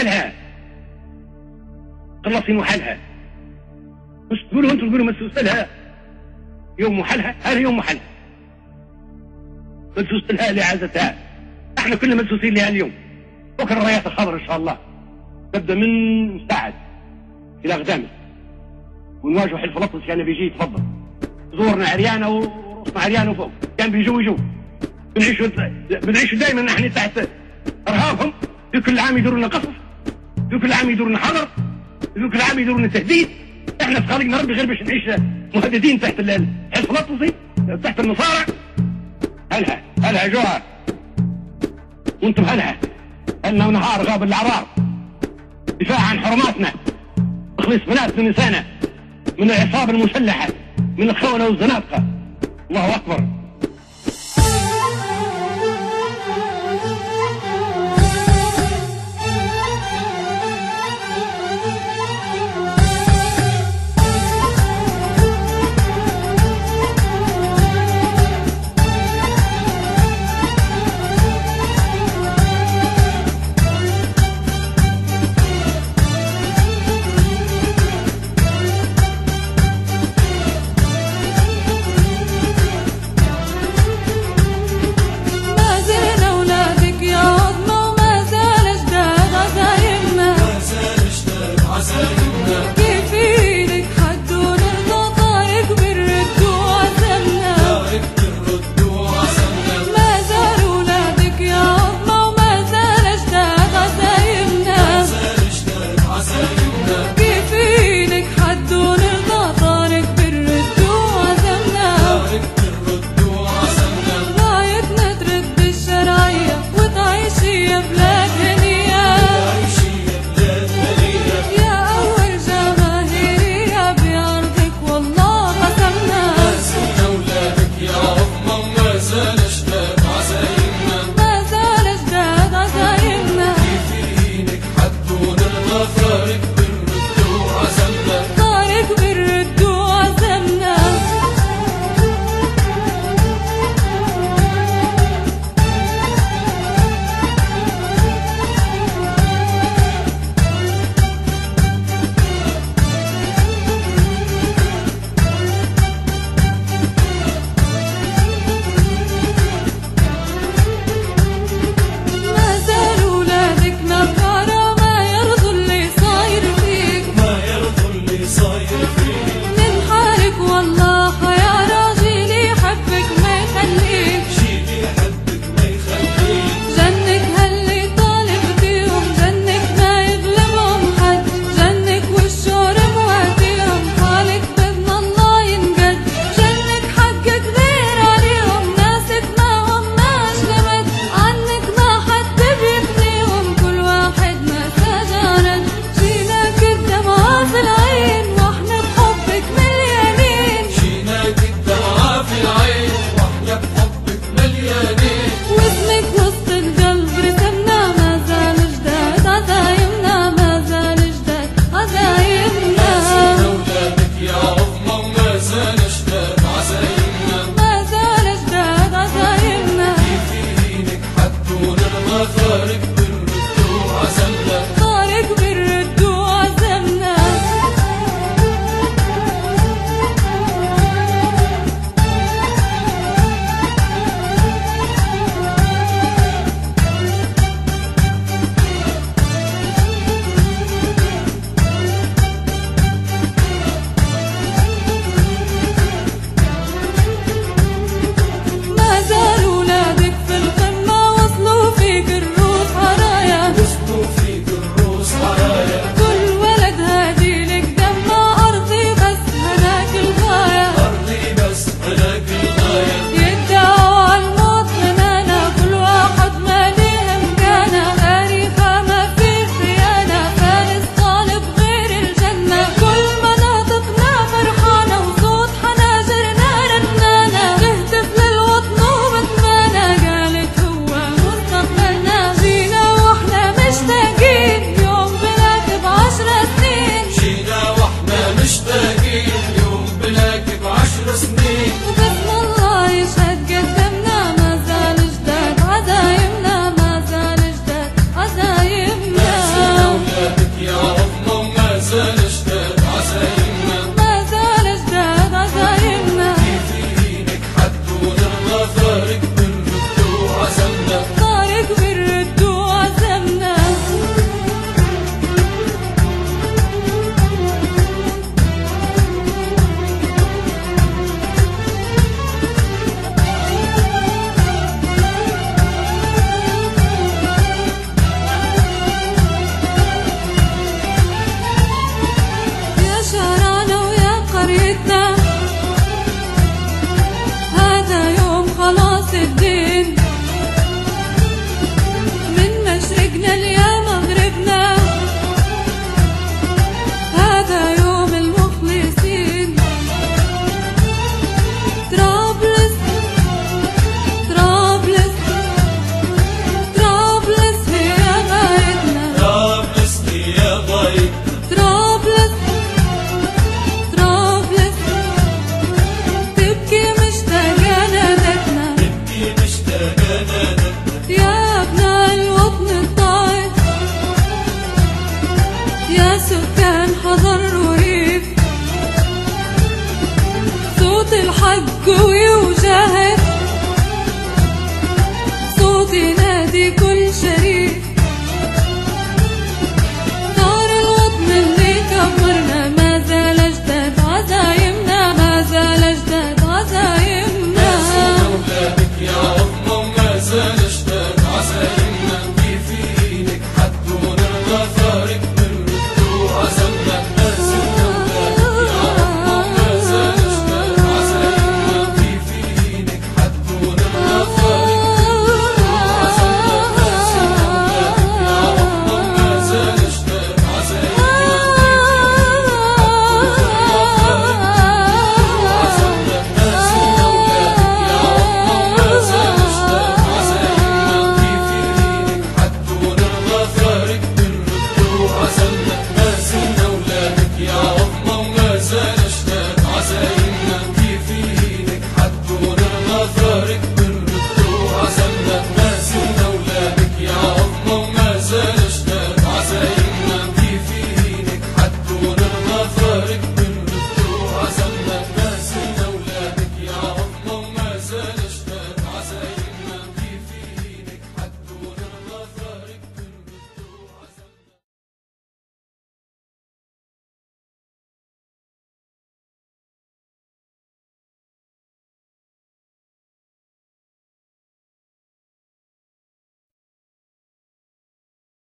محلها، خلصي محلها. مش تقولوا انتم تقولوا مسوس لها يوم محلها، هذا يوم محلها مسوس لها لعازتها. احنا كلنا مسوسين لها اليوم. بكره الرايات الخضر ان شاء الله تبدا من مساعد الى غدامه، ونواجهوا حلف الاطلس كان بيجي يتفضل زورنا عريانه ورؤوسنا عريانه وفوق، كان بيجوا بنعيشوا دائما نحن تحت ارهابهم. في كل عام يدوروا لنا قصف، في كل عام يدوروا لنا حظر، في كل عام يدوروا لنا تهديد. احنا في خالقنا ربي غير باش نعيش مهددين تحت الحلف الاطلسي، تحت النصارى. هلها جوهر، وانتم هلها ونهار غاب الاعرار، دفاع عن حرماتنا، تخليص بناتنا ونسانا من العصابه المسلحه، من الخونه والزنادقه. الله اكبر. من اليوم مغربنا، هذا يوم المخلصين. طرابلس طرابلس طرابلس هي غايتنا، طرابلس هي غايتنا، طرابلس طرابلس تبكي مشتاقة نادتنا، تبكي مشتاقة نادتنا. يا أبناء الوطن الضايع، يا سكان حضر وريف، صوت الحق ويوجه